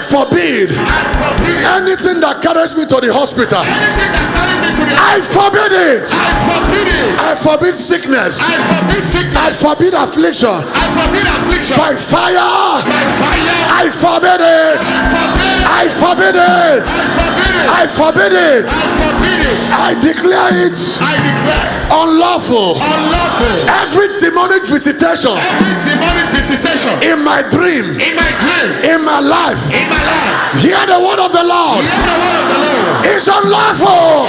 forbid anything that carries me to the hospital. I forbid it. I forbid sickness. I forbid affliction. By fire. I forbid it. I forbid it. I forbid it. I declare it unlawful. Every demonic visitation in my dream, in my life, hear the word of the Lord. It's unlawful.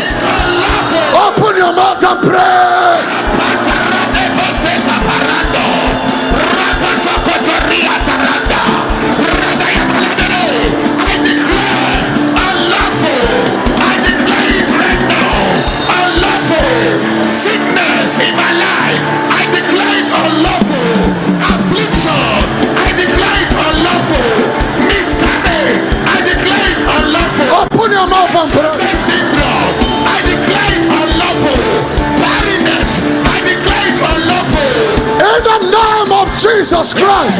Open your mouth and pray. Sickness in my life, I declare it unlawful. Affliction, I declare it unlawful. Miscarriage, I declare it unlawful. Open your mouth and pray. Syndrome, I declare it unlawful. Barrenness, I declare it unlawful. In the name of Jesus Christ,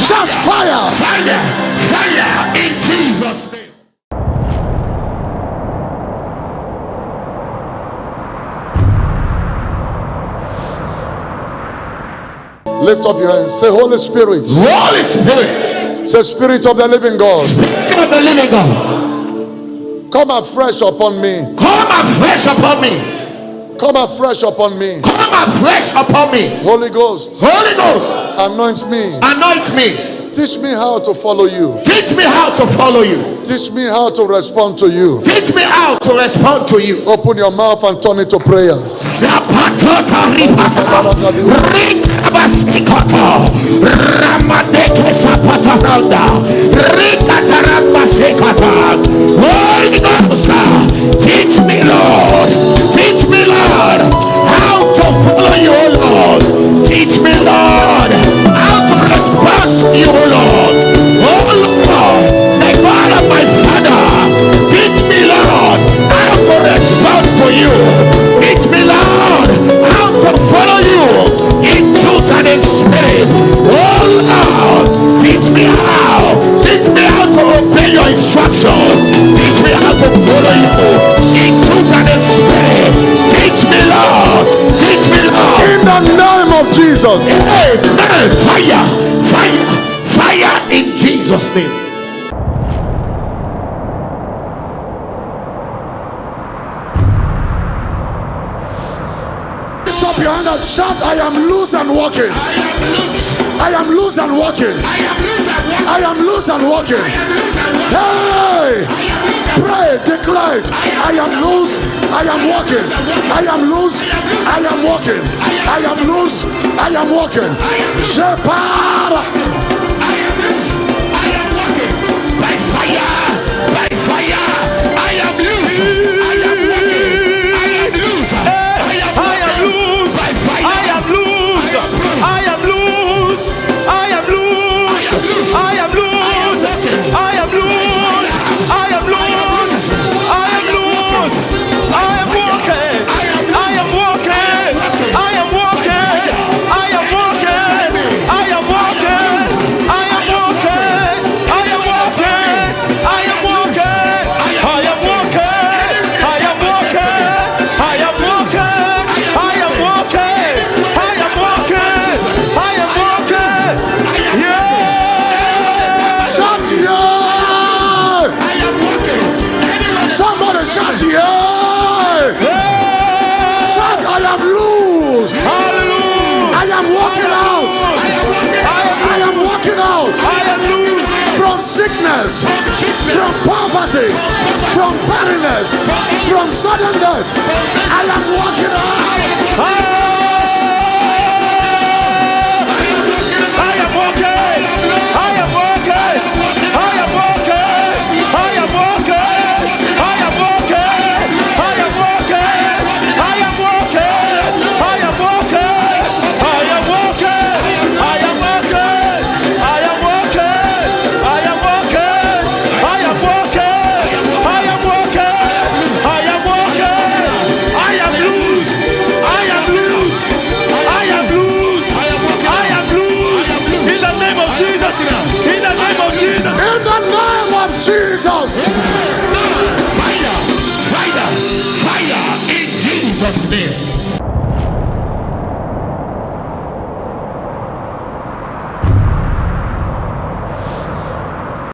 shout fire. Fire, fire in Jesus' name. Lift up your hands. Say, Holy Spirit. Holy Spirit. Say, Spirit of the living God. Spirit of the living God. Come afresh upon me. Come afresh upon me. Come afresh upon me. Come afresh upon me. Holy Ghost. Holy Ghost. Anoint me. Anoint me. Teach me how to follow you. Teach me how to follow you. Teach me how to respond to you. Teach me how to respond to you. Open your mouth and turn it to prayers. Holy Ghost, teach me, Lord. Teach me, Lord, how to follow you, Lord. Teach me, Lord, how to respond to you, Lord. Oh Lord, the God of my Father, teach me, Lord, how to respond to you. Teach me, Lord, how to follow you in truth and in spirit. Oh Lord, teach me how. Teach me how to obey your instructions. Teach me how to follow you in truth and in spirit. Teach me, Lord. Teach me, Lord. In the name of Jesus. Amen. Fire, fire, fire in Jesus' name. Lift up your hand and shout, I am loose and walking. I am loose and walking. I am loose and walking. Hey! Pray, declare it. I am loose. I am walking. I am loose. I am walking. I am loose. I am walking. Shepard. I am loose. I am walking by fire. By fire. I am loose. I am walking. I am loose. I am loose. By fire. I am loose. I am loose. I am loose. I am loose. I am loose. I am loose. I am loose. I am walking. I am walking. I am walking. I am walking. I am walking. I am walking. I am walking. I am walking. I am walking. I am walking. I am walking. I am walking. I am walking. I am walking. Yeah. Shout yeah! I am walking. Somebody shout yeah! Shout I am loose. Hallelujah. I am walking out. I am walking out. I am loose. From sickness, from poverty, from barrenness, from sudden death. I am